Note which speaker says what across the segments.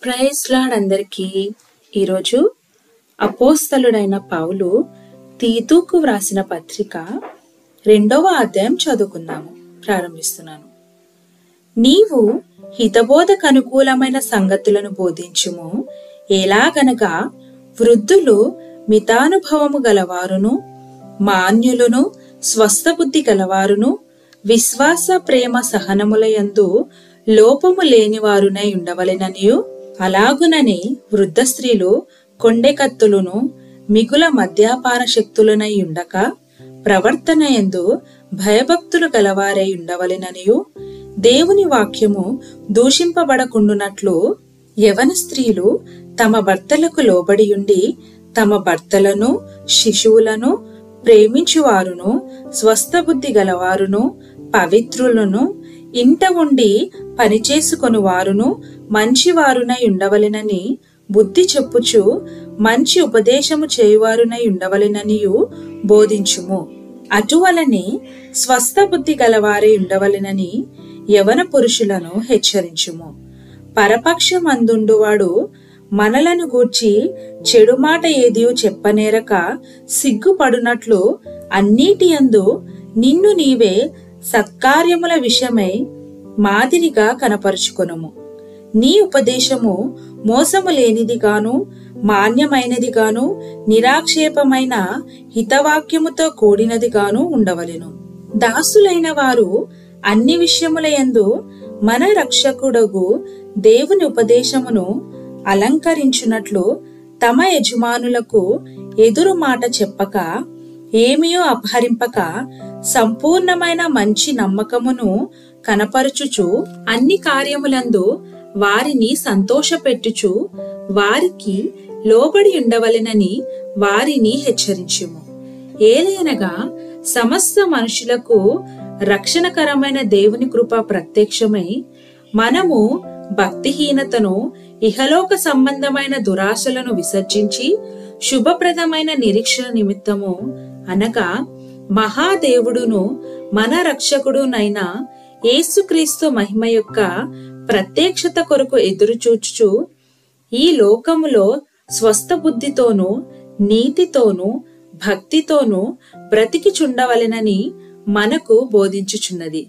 Speaker 1: Praise lord అందరికీ. ఈరోజు అపోస్తలుడైన పౌలు తీతుకు వ్రాసిన పత్రిక 2వ అధ్యాయం చదువుకుందాము. ప్రారంభిస్తున్నాను. నీవు హితబోధకు అనుకూలమైన సంగతులను బోధించుము. ఎలాగనగా వృద్ధులు మితానుభవము గలవారును, మాన్యులను, స్వస్థ బుద్ధి గలవారును, విశ్వాస ప్రేమ సహనములయందు లోపము లేనివారునై ఉండవలెననియు, అలాగునని వృద్ధ స్త్రీలు కొండెకత్తులను మిగుల మద్యపాన శక్తులనై ఉండక ప్రవర్తన యందు భయభక్తులు గలవారై ఉండవలెననియు, దేవుని వాక్యము దూషింపబడకుండునట్లు యవన స్త్రీలు తమ భర్తలకు లోబడి ఉండి తమ భర్తలను శిశువులను ప్రేమించువారును, స్వస్థ బుద్ధి గలవారును, పవిత్రులను, ఇంట ఉండి పనిచేసుకొని వారును మంచివారునై ఉండవలెనని బుద్ధి చెప్పుచు మంచి ఉపదేశము చేయువారునై ఉండవలెననియు బోధించుము. అటువలనే స్వస్థ బుద్ధి గలవారై ఉండవలెనని యవన పురుషులను హెచ్చరించుము. పరపక్షమందుండువాడు మనలను గూర్చి చెడు మాట ఏదియో చెప్పనేరక సిగ్గుపడునట్లు అన్నిటి యందు నిన్ను నీవే సత్కార్యముల విషయమై మాదిరిగా కనపరుచుకొనుము. నీ ఉపదేశము మోసము లేనిదిగాను, మాన్యమైనదిగాను, నిరాక్షేపమైన హితవాక్యముతో కూడినదిగాను ఉండవలెను. దాసులైన వారు అన్ని విషయముల యందు మన రక్షకుడగు దేవుని ఉపదేశమును అలంకరించున్నట్లు తమ యజమానులకు ఎదురు మాట చెప్పక, ఏమియో అపహరింపక, సంపూర్ణమైన మంచి నమ్మకమును కనపరచుచు అన్ని కార్యములందు వారిని సంతోషపెట్టుచు వారికి లోబడి ఉండవలెనని వారిని హెచ్చరించుము. ఏలయనగా సమస్త మనుషులకు రక్షణకరమైన దేవుని కృప ప్రత్యక్షమై మనము భక్తిహీనతను, ఇహలోక సంబంధమైన దురాశలను విసర్జించి శుభప్రదమైన నిరీక్షణ నిమిత్తము, అనగా మహాదేవుడును మన రక్షకుడునైన యేసుక్రీస్తు మహిమ యొక్క ప్రత్యక్షత కొరకు ఎదురుచూచుచు ఈ లోకములో స్వస్థ బుద్ధితోనూ నీతితోనూ భక్తితోనూ బ్రతికిచుండవలెనని మనకు బోధించుచున్నది.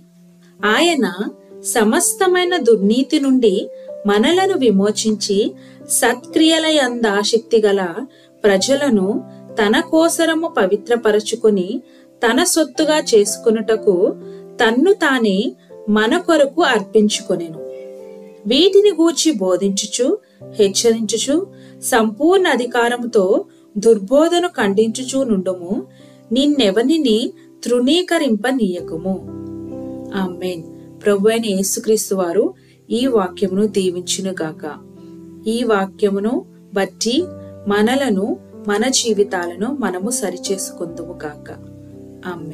Speaker 1: ఆయన సమస్తమైన దుర్నీతి నుండి మనలను విమోచించి సత్క్రియలయందాసక్తి గల ప్రజలను తన కోసరము పవిత్రపరచుకొని తన సొత్తుగా చేసుకొనుటకు తన్ను తానే మన కొరకు అర్పించుకొనెను. వీటిని గూర్చి బోధించుచు హెచ్చరించుచు సంపూర్ణ అధికారముతో దుర్బోధను ఖండించుచు నుండుము. నిన్నెవనిని తృణీకరింపనీయకుము. ఆమేన్. ప్రభువైన యేసుక్రీస్తు వారు ఈ వాక్యమును దీవించునుగాక. ఈ వాక్యమును బట్టి మనలను, మన జీవితాలను మనము సరిచేసుకుందుము గాక. ఆమేన్.